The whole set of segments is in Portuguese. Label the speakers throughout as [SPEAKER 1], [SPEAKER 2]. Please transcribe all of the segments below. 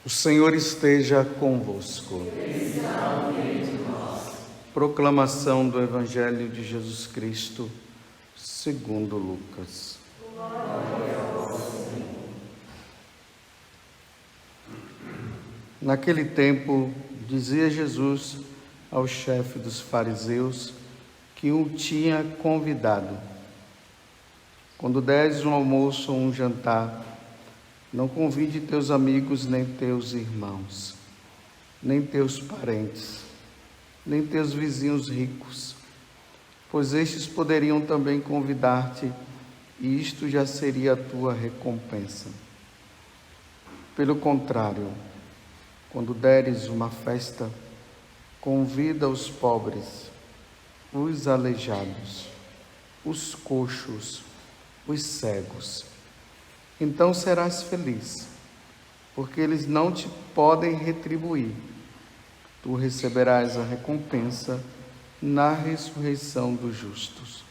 [SPEAKER 1] O Senhor esteja convosco. Proclamação do Evangelho de Jesus Cristo, segundo Lucas. Naquele tempo, dizia Jesus ao chefe dos fariseus que o tinha convidado: quando deres um almoço ou um jantar, não convide teus amigos, nem teus irmãos, nem teus parentes, nem teus vizinhos ricos, pois estes poderiam também convidar-te, e isto já seria a tua recompensa. Pelo contrário, quando deres uma festa, convida os pobres, os aleijados, os coxos, os cegos. Então serás feliz, porque eles não te podem retribuir. Tu receberás a recompensa na ressurreição dos justos.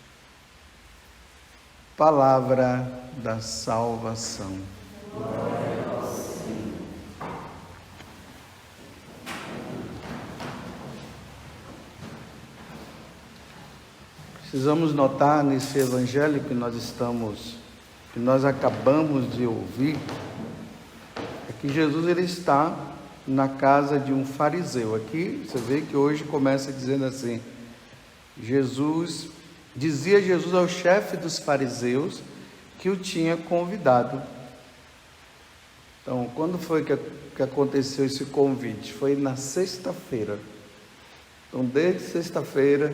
[SPEAKER 1] Palavra da salvação. Glória ao Senhor. Precisamos notar nesse evangelho que nós acabamos de ouvir, é que Jesus ele está na casa de um fariseu. Aqui você vê que hoje começa dizendo assim: dizia Jesus ao chefe dos fariseus que o tinha convidado. Então, quando foi que aconteceu esse convite? Foi na sexta-feira. Então, desde sexta-feira,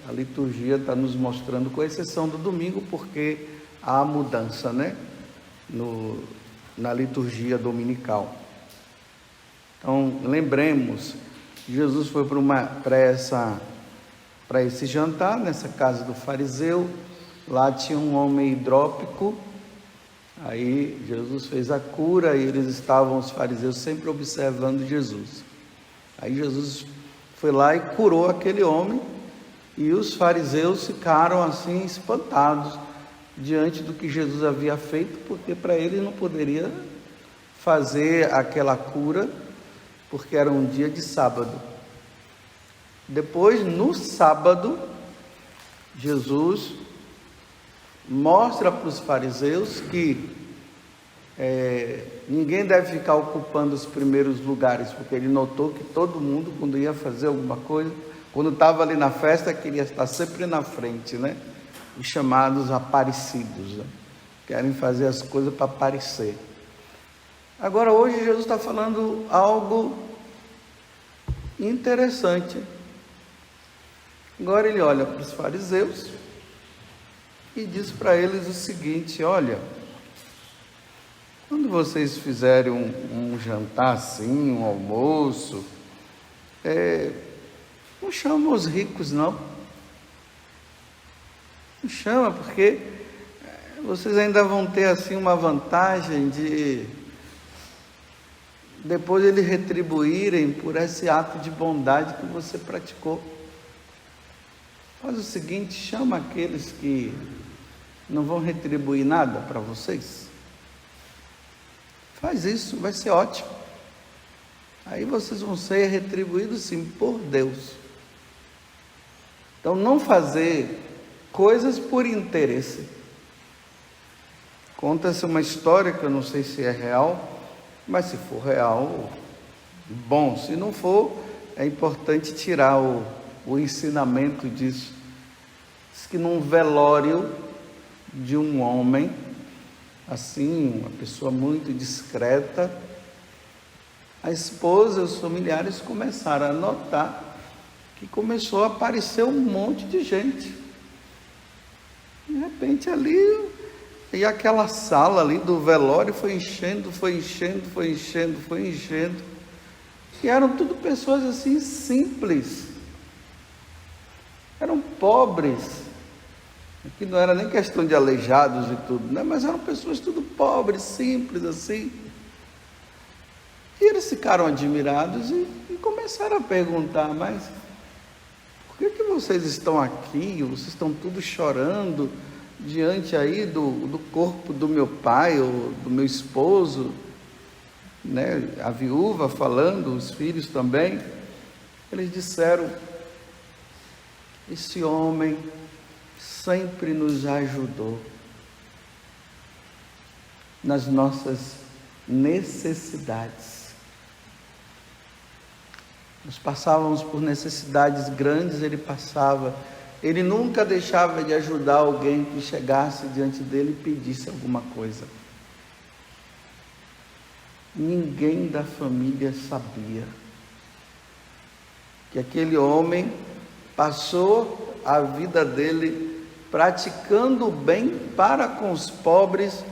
[SPEAKER 1] a liturgia está nos mostrando, com exceção do domingo, porque há mudança, né? Na liturgia dominical. Então, lembremos, Jesus foi para esse jantar, nessa casa do fariseu. Lá tinha um homem hidrópico. Aí Jesus fez a cura e os fariseus sempre observando Jesus. Aí Jesus foi lá e curou aquele homem, e os fariseus ficaram assim espantados diante do que Jesus havia feito, porque para ele não poderia fazer aquela cura, porque era um dia de sábado. Depois, no sábado, Jesus mostra para os fariseus que ninguém deve ficar ocupando os primeiros lugares, porque ele notou que todo mundo, quando ia fazer alguma coisa, quando estava ali na festa, queria estar sempre na frente, né? Os chamados aparecidos, né? Querem fazer as coisas para aparecer. Agora, hoje, Jesus está falando algo interessante. Agora ele olha para os fariseus e diz para eles o seguinte: olha, quando vocês fizerem um jantar assim, um almoço, não chama os ricos, não. Não chama, porque vocês ainda vão ter assim uma vantagem de depois eles retribuírem por esse ato de bondade que você praticou. Faz o seguinte: chama aqueles que não vão retribuir nada para vocês. Faz isso, vai ser ótimo. Aí vocês vão ser retribuídos sim por Deus. Então, não fazer coisas por interesse. Conta-se uma história que eu não sei se é real, mas se for real, bom. Se não for, é importante tirar o ensinamento disso. Diz que num velório de um homem, assim, uma pessoa muito discreta, a esposa e os familiares começaram a notar que começou a aparecer um monte de gente. De repente ali, e aquela sala ali do velório foi enchendo. E eram tudo pessoas assim simples. Eram pobres. Aqui não era nem questão de aleijados e tudo, né? Mas eram pessoas tudo pobres, simples assim. E eles ficaram admirados e começaram a perguntar: mas por que vocês estão aqui? Vocês estão todos chorando diante aí do corpo do meu pai ou do meu esposo? né, a viúva falando, os filhos também, eles disseram: esse homem sempre nos ajudou nas nossas necessidades. Nós passávamos por necessidades grandes, ele passava. Ele nunca deixava de ajudar alguém que chegasse diante dele e pedisse alguma coisa. Ninguém da família sabia que aquele homem passou a vida dele praticando o bem para com os pobres,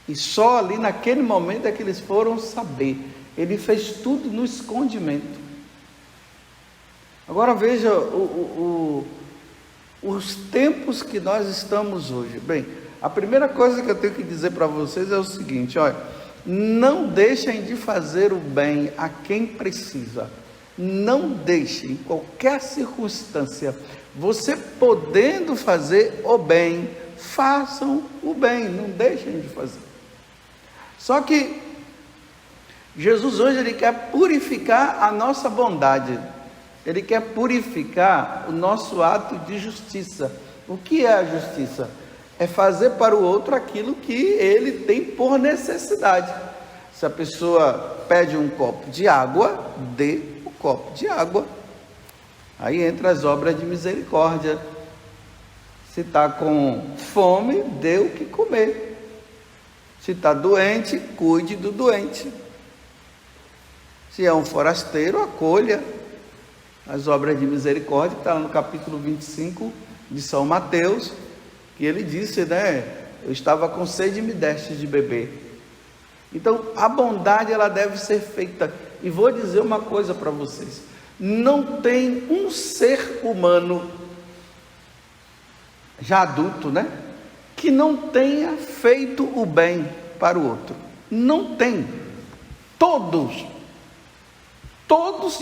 [SPEAKER 1] e só ali naquele momento é que eles foram saber. Ele fez tudo no escondimento. Agora veja os tempos que nós estamos hoje. Bem, a primeira coisa que eu tenho que dizer para vocês é o seguinte: olha, não deixem de fazer o bem a quem precisa. Não deixem, em qualquer circunstância, você podendo fazer o bem, façam o bem, não deixem de fazer. Só que Jesus hoje, ele quer purificar a nossa bondade. Ele quer purificar o nosso ato de justiça. O que é a justiça? É fazer para o outro aquilo que ele tem por necessidade. Se a pessoa pede um copo de água, dê o copo de água. Aí entra as obras de misericórdia. Se está com fome, dê o que comer. Se está doente, cuide do doente. Se é um forasteiro, acolha. As obras de misericórdia, que está lá no capítulo 25 de São Mateus, que ele disse, né? Eu estava com sede e me deste de beber. Então, a bondade, ela deve ser feita. E vou dizer uma coisa para vocês: não tem um ser humano, já adulto, né, que não tenha feito o bem para o outro. Não tem. Todos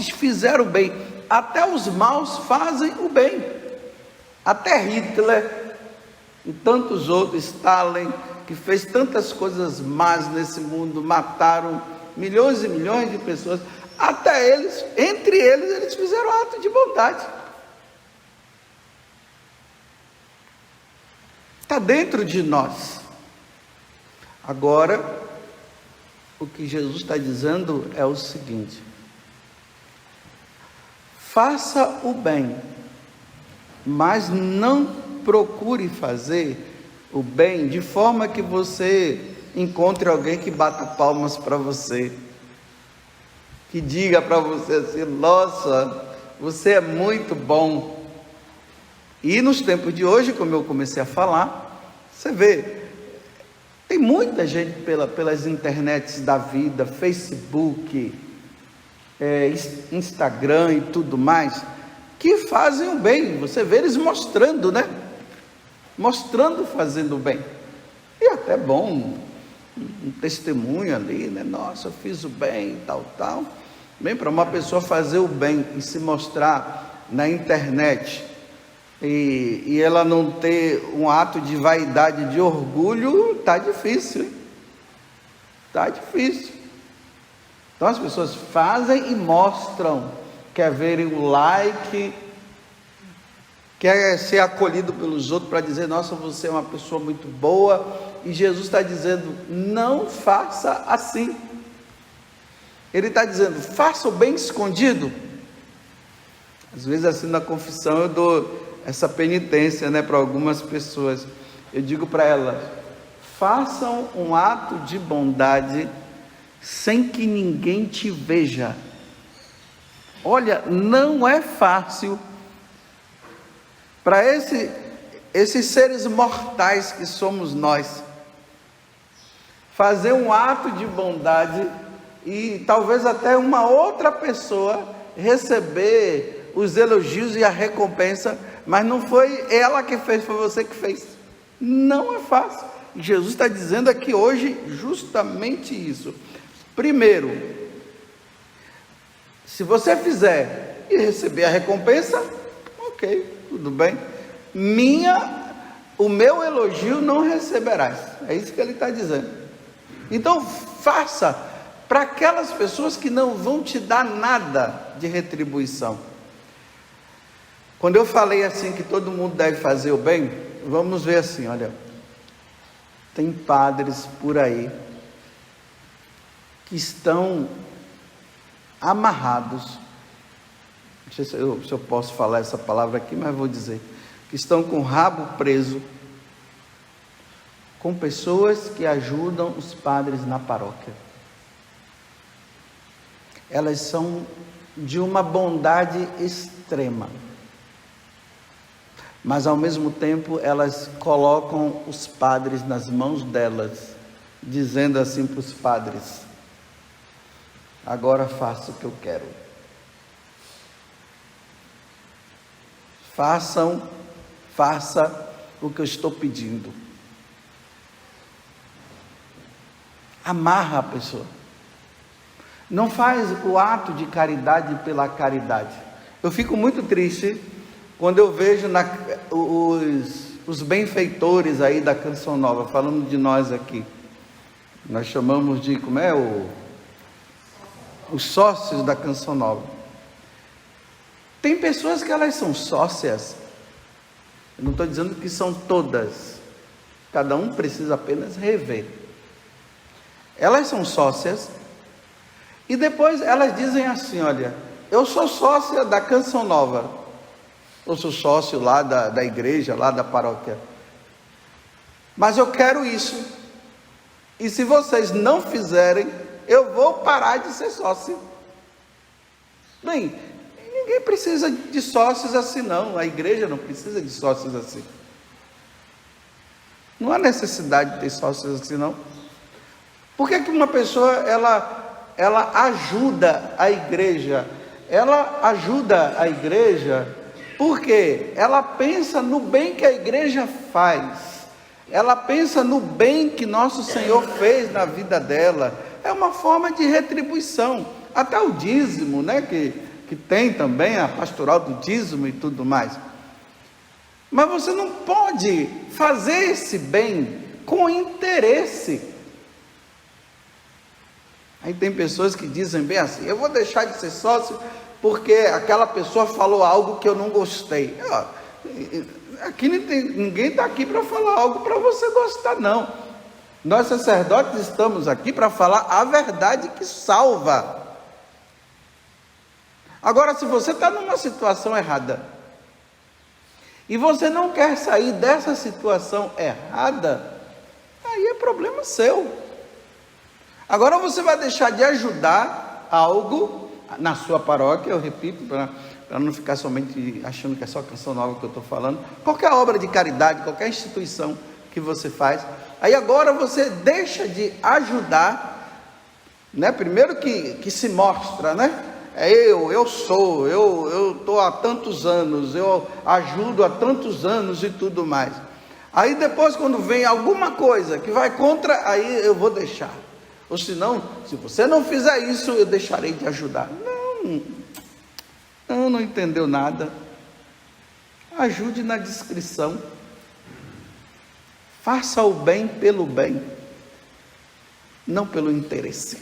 [SPEAKER 1] fizeram o bem. Até os maus fazem o bem. Até Hitler e tantos outros, Stalin, que fez tantas coisas más nesse mundo, mataram milhões e milhões de pessoas. Até eles, entre eles fizeram ato de bondade. Está dentro de nós. Agora, o que Jesus está dizendo é o seguinte: faça o bem, mas não procure fazer o bem de forma que você encontre alguém que bata palmas para você, que diga para você assim: nossa, você é muito bom. E nos tempos de hoje, como eu comecei a falar, você vê, tem muita gente pelas internets da vida, Facebook, Instagram e tudo mais, que fazem o bem. Você vê eles mostrando, né? Mostrando, fazendo o bem. E até bom, um testemunho ali, né? Nossa, eu fiz o bem e tal. Bem, para uma pessoa fazer o bem e se mostrar na internet, e ela não ter um ato de vaidade, de orgulho, tá difícil, hein? Tá difícil. Então as pessoas fazem e mostram, quer verem o like, quer ser acolhido pelos outros para dizer: nossa, você é uma pessoa muito boa. E Jesus está dizendo: não faça assim. Ele está dizendo: faça o bem escondido. Às vezes, assim, na confissão eu dou essa penitência, né, para algumas pessoas. Eu digo para elas: façam um ato de bondade sem que ninguém te veja. Olha, não é fácil para esses seres mortais que somos nós, fazer um ato de bondade e talvez até uma outra pessoa receber os elogios e a recompensa, mas não foi ela que fez, foi você que fez. Não é fácil. Jesus está dizendo aqui hoje justamente isso. Primeiro, se você fizer e receber a recompensa, ok, tudo bem. O meu elogio não receberás. É isso que ele está dizendo. Então faça, para aquelas pessoas que não vão te dar nada de retribuição. Quando eu falei assim que todo mundo deve fazer o bem, vamos ver assim, olha, tem padres por aí que estão amarrados, não sei se eu posso falar essa palavra aqui, mas vou dizer, que estão com o rabo preso, com pessoas que ajudam os padres na paróquia. Elas são de uma bondade extrema, mas ao mesmo tempo elas colocam os padres nas mãos delas, dizendo assim para os padres: agora faça o que eu quero. Faça o que eu estou pedindo. Amarra a pessoa. Não faz o ato de caridade pela caridade. Eu fico muito triste quando eu vejo os benfeitores aí da Canção Nova, falando de nós aqui. Nós chamamos de, os sócios da Canção Nova. Tem pessoas que elas são sócias. Eu não estou dizendo que são todas. Cada um precisa apenas rever. Elas são sócias. E depois elas dizem assim, olha, eu sou sócia da Canção Nova. Eu sou sócio lá da igreja, lá da paróquia. Mas eu quero isso. E se vocês não fizerem, eu vou parar de ser sócio. Bem, ninguém precisa de sócios assim não. A igreja não precisa de sócios assim. Não há necessidade de ter sócios assim não. Por que uma pessoa, ela ajuda a igreja? Ela ajuda a igreja porque ela pensa no bem que a igreja faz. Ela pensa no bem que nosso Senhor fez na vida dela. É uma forma de retribuição. Até o dízimo, né? Que tem também a pastoral do dízimo e tudo mais. Mas você não pode fazer esse bem com interesse. Aí tem pessoas que dizem bem assim: eu vou deixar de ser sócio porque aquela pessoa falou algo que eu não gostei. Aqui ninguém está aqui para falar algo para você gostar, não. Nós sacerdotes estamos aqui para falar a verdade que salva. Agora, se você está numa situação errada e você não quer sair dessa situação errada, aí é problema seu. Agora você vai deixar de ajudar algo na sua paróquia, eu repito, para não ficar somente achando que é só Canção Nova que eu estou falando, qualquer obra de caridade, qualquer instituição que você faz, aí agora você deixa de ajudar, né? Primeiro que se mostra, né? Eu estou há tantos anos, eu ajudo há tantos anos e tudo mais. Aí depois, quando vem alguma coisa que vai contra, aí eu vou deixar. Ou senão, se você não fizer isso, eu deixarei de ajudar. Não entendeu nada. Ajude na discrição. Faça o bem pelo bem, não pelo interesse.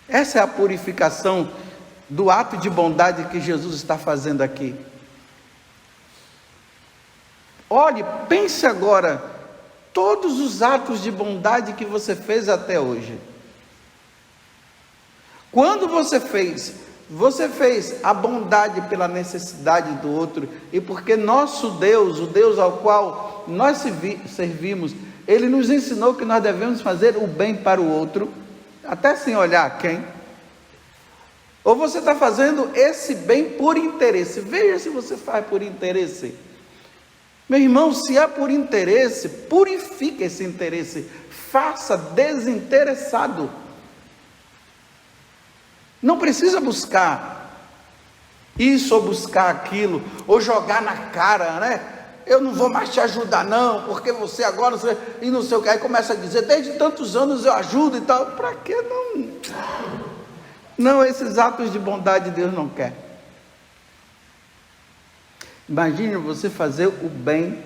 [SPEAKER 1] Essa é a purificação do ato de bondade que Jesus está fazendo aqui. Olhe, pense agora, todos os atos de bondade que você fez até hoje. Quando você fez a bondade pela necessidade do outro, e porque nosso Deus, o Deus ao qual nós servimos, Ele nos ensinou que nós devemos fazer o bem para o outro, até sem olhar a quem. Ou você está fazendo esse bem por interesse? Veja se você faz por interesse. Meu irmão, se é por interesse, purifique esse interesse, faça desinteressado. Não precisa buscar isso ou buscar aquilo, ou jogar na cara, né? Eu não vou mais te ajudar não, porque você agora, e não sei o que, aí começa a dizer, desde tantos anos eu ajudo e tal. Para que não? Não, esses atos de bondade Deus não quer. Imagine você fazer o bem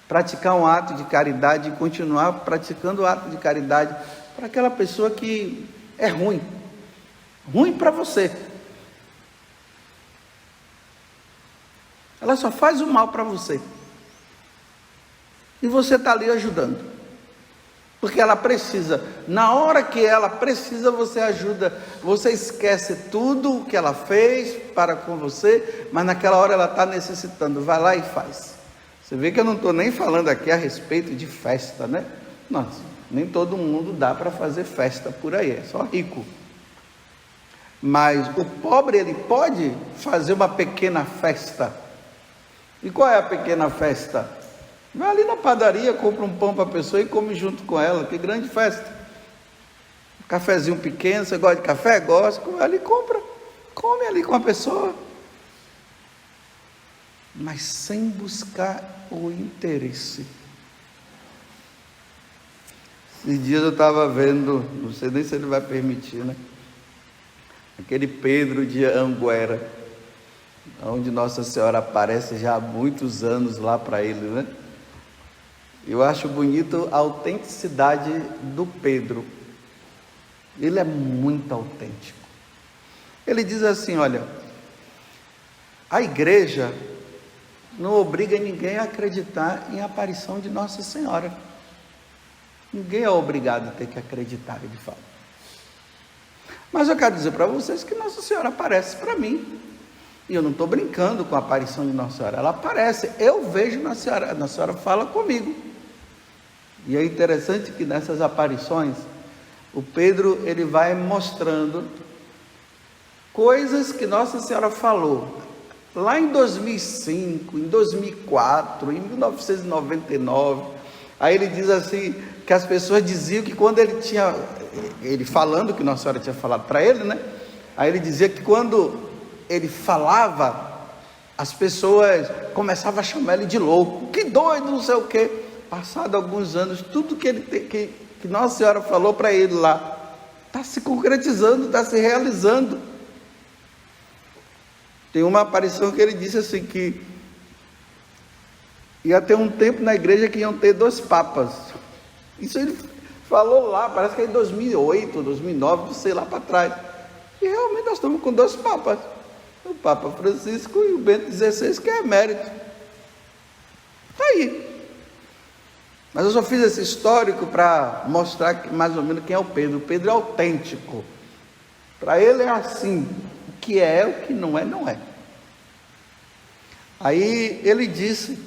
[SPEAKER 1] praticar um ato de caridade e continuar praticando o ato de caridade para aquela pessoa que é ruim para você. Ela só faz o mal para você. E você está ali ajudando. Porque ela precisa. Na hora que ela precisa, você ajuda. Você esquece tudo o que ela fez para com você, mas naquela hora ela está necessitando. Vai lá e faz. Você vê que eu não estou nem falando aqui a respeito de festa, né? Nossa, nem todo mundo dá para fazer festa por aí, é só rico. Mas o pobre, ele pode fazer uma pequena festa. E qual é a pequena festa? Vai ali na padaria, compra um pão para a pessoa e come junto com ela. Que grande festa. Um cafezinho pequeno, você gosta de café? Gosta. Vai ali e compra. Come ali com a pessoa. Mas sem buscar o interesse. Esses dias eu estava vendo, não sei nem se ele vai permitir, né? Aquele Pedro de Anguera, onde Nossa Senhora aparece já há muitos anos lá para ele, né? Eu acho bonito a autenticidade do Pedro. Ele é muito autêntico. Ele diz assim, olha, a igreja não obriga ninguém a acreditar em aparição de Nossa Senhora. Ninguém é obrigado a ter que acreditar, ele fala. Mas eu quero dizer para vocês que Nossa Senhora aparece para mim. E eu não estou brincando com a aparição de Nossa Senhora. Ela aparece, eu vejo Nossa Senhora fala comigo. E é interessante que nessas aparições, o Pedro, ele vai mostrando coisas que Nossa Senhora falou. Lá em 2005, em 2004, em 1999, aí ele diz assim, que as pessoas diziam que quando ele falando que Nossa Senhora tinha falado para ele, né? Aí ele dizia que quando ele falava, as pessoas começavam a chamar ele de louco, que doido, não sei o quê. Passado alguns anos, tudo que Nossa Senhora falou para ele lá, está se concretizando, está se realizando. Tem uma aparição que ele disse assim, que ia ter um tempo na igreja que iam ter 2 papas. Isso ele falou lá, parece que é em 2008, 2009, não sei lá para trás. E realmente nós estamos com 2 papas. O Papa Francisco e o Bento XVI, que é emérito. Está aí. Mas eu só fiz esse histórico para mostrar que, mais ou menos quem é o Pedro. O Pedro é autêntico. Para ele é assim. O que é, o que não é, não é. Aí ele disse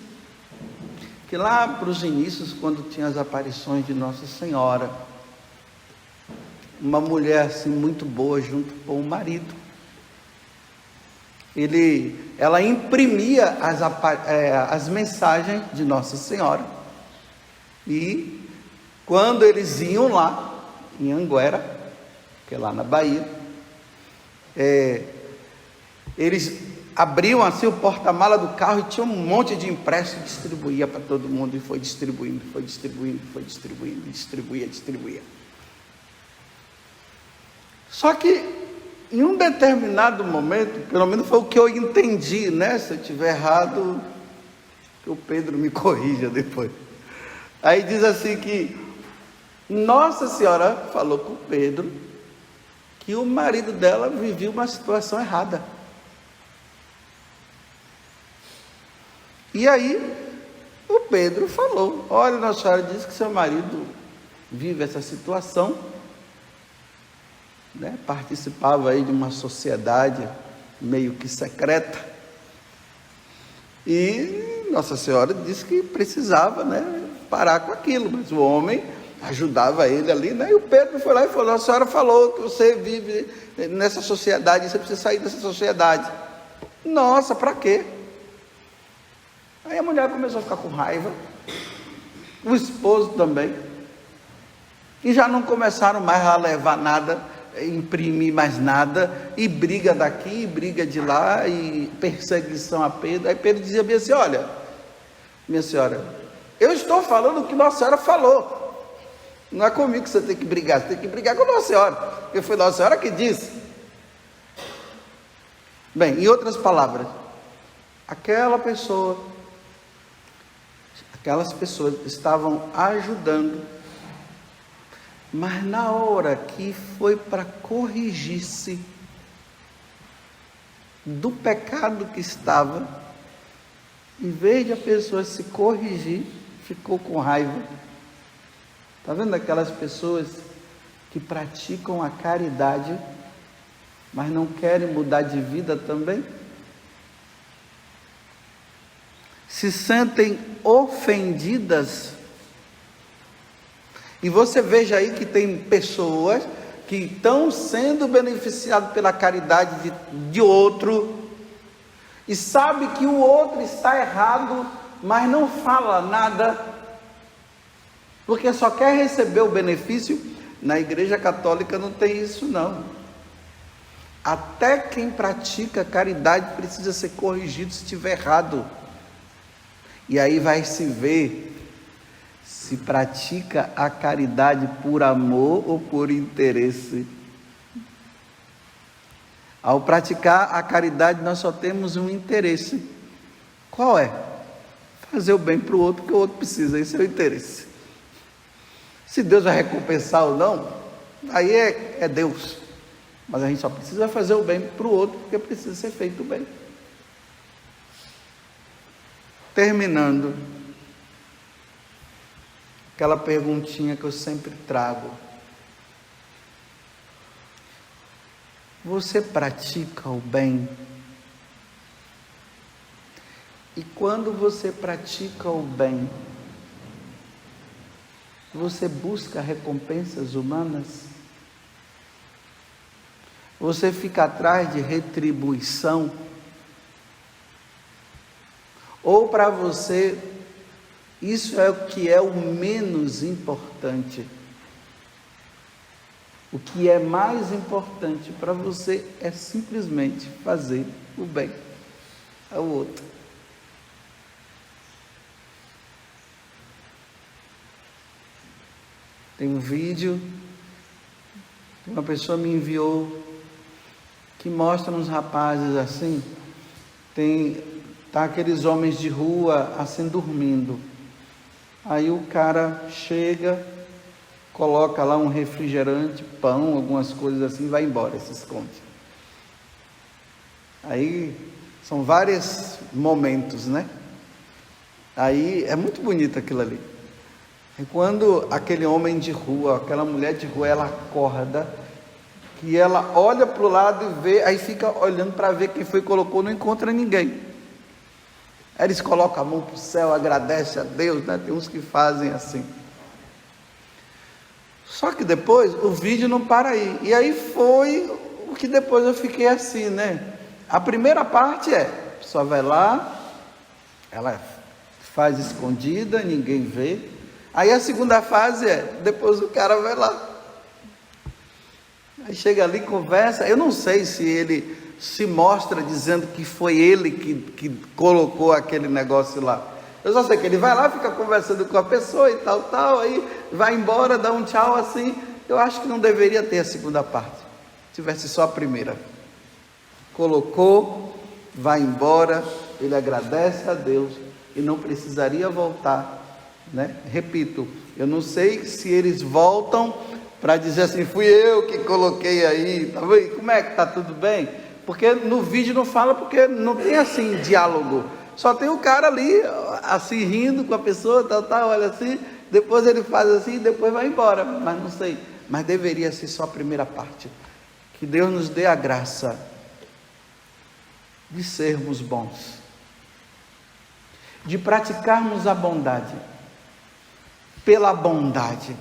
[SPEAKER 1] que lá para os inícios, quando tinha as aparições de Nossa Senhora, uma mulher assim muito boa junto com o marido, ela imprimia as mensagens de Nossa Senhora. E quando eles iam lá em Anguera, que é lá na Bahia, eles abriam assim o porta-mala do carro e tinha um monte de impresso e distribuía para todo mundo, e foi distribuindo, distribuía. Só que em um determinado momento, pelo menos foi o que eu entendi, né? Se eu estiver errado, que o Pedro me corrija depois. Aí diz assim que Nossa Senhora falou com Pedro que o marido dela vivia uma situação errada. E aí o Pedro falou, olha, Nossa Senhora disse que seu marido vive essa situação, né? Participava aí de uma sociedade meio que secreta, e Nossa Senhora disse que precisava, né, parar com aquilo, mas o homem ajudava ele ali, né? E o Pedro foi lá e falou, Nossa Senhora falou que você vive nessa sociedade, você precisa sair dessa sociedade. Nossa, para quê? Aí a mulher começou a ficar com raiva, o esposo também, e já não começaram mais a levar nada, imprimir mais nada, e briga daqui, e briga de lá, e perseguição a Pedro. Aí Pedro dizia bem assim, olha, minha senhora, eu estou falando o que Nossa Senhora falou, não é comigo que você tem que brigar, você tem que brigar com Nossa Senhora, porque foi Nossa Senhora que disse. Bem, em outras palavras, aquela pessoa, Aquelas pessoas estavam ajudando, mas na hora que foi para corrigir-se do pecado que estava, em vez de a pessoa se corrigir, ficou com raiva. Está vendo aquelas pessoas que praticam a caridade, mas não querem mudar de vida também? Se sentem ofendidas. E você veja aí que tem pessoas que estão sendo beneficiadas pela caridade de outro, e sabe que o outro está errado, mas não fala nada, porque só quer receber o benefício. Na Igreja Católica não tem isso não. Até quem pratica caridade precisa ser corrigido se estiver errado. E aí vai se ver se pratica a caridade por amor ou por interesse. Ao praticar a caridade, nós só temos um interesse. Qual é? Fazer o bem para o outro, porque o outro precisa. Esse é o interesse. Se Deus vai recompensar ou não, aí é Deus. Mas a gente só precisa fazer o bem para o outro, porque precisa ser feito o bem. Terminando, aquela perguntinha que eu sempre trago. Você pratica o bem? E quando você pratica o bem, você busca recompensas humanas? Você fica atrás de retribuição? Ou para você, isso é o que é o menos importante? O que é mais importante para você é simplesmente fazer o bem ao outro. Tem um vídeo que uma pessoa me enviou que mostra uns rapazes assim, tá aqueles homens de rua assim dormindo. Aí o cara chega, coloca lá um refrigerante, pão, algumas coisas assim, vai embora, se esconde. Aí são vários momentos, né? Aí é muito bonito aquilo ali. E quando aquele homem de rua, aquela mulher de rua, ela acorda, que ela olha para o lado e vê, aí fica olhando para ver quem foi que colocou, não encontra ninguém. Aí eles colocam a mão para o céu, agradecem a Deus, né? Tem uns que fazem assim. Só que depois o vídeo não para aí. E aí foi o que depois eu fiquei assim, né? A primeira parte a pessoa vai lá, ela faz escondida, ninguém vê. Aí a segunda fase depois o cara vai lá. Aí chega ali, conversa. Eu não sei se ele se mostra dizendo que foi ele que colocou aquele negócio lá. Eu só sei que ele vai lá, fica conversando com a pessoa e tal, aí vai embora, dá um tchau assim. Eu acho que não deveria ter a segunda parte. Tivesse só a primeira. Colocou, vai embora, ele agradece a Deus e não precisaria voltar, né? Repito, eu não sei se eles voltam para dizer assim, fui eu que coloquei aí, tá vendo? Como é que tá, tudo bem? Porque no vídeo não fala, porque não tem assim diálogo. Só tem o cara ali, assim, rindo com a pessoa, tal, olha assim, depois ele faz assim, depois vai embora, mas não sei, mas deveria ser só a primeira parte. Que Deus nos dê a graça de sermos bons, de praticarmos a bondade, pela bondade,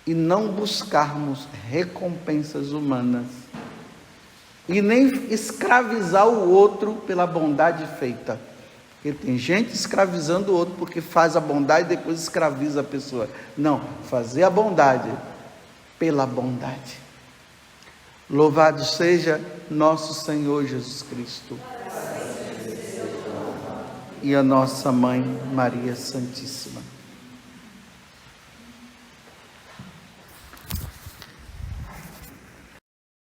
[SPEAKER 1] e não buscarmos recompensas humanas, e nem escravizar o outro pela bondade feita. Porque tem gente escravizando o outro porque faz a bondade e depois escraviza a pessoa. Não, fazer a bondade pela bondade. Louvado seja nosso Senhor Jesus Cristo e a nossa Mãe Maria Santíssima.